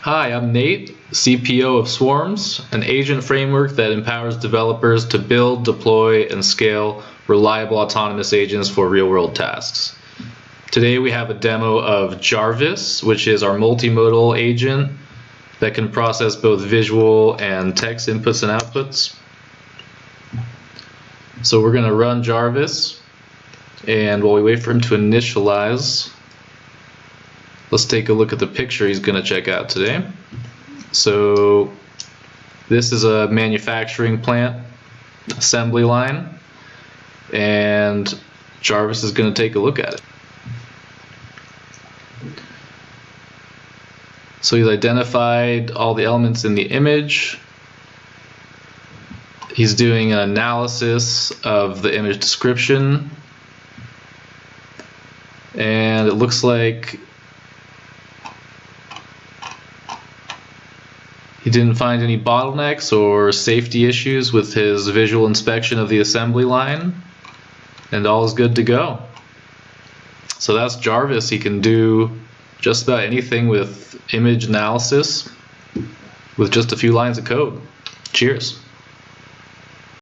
Hi, I'm Nate, CPO of Swarms, an agent framework that empowers developers to build, deploy, and scale reliable autonomous agents for real-world tasks. Today we have a demo of Jarvis, which is our multimodal agent that can process both visual and text inputs and outputs. So we're going to run Jarvis, and while we wait for him to initialize, let's take a look at the picture he's going to check out today. So this is a manufacturing plant assembly line, and Jarvis is going to take a look at it. So he's identified all the elements in the image. He's doing an analysis of the image description, and it looks like he didn't find any bottlenecks or safety issues with his visual inspection of the assembly line, and all is good to go. So that's Jarvis. He can do just about anything with image analysis with just a few lines of code. Cheers.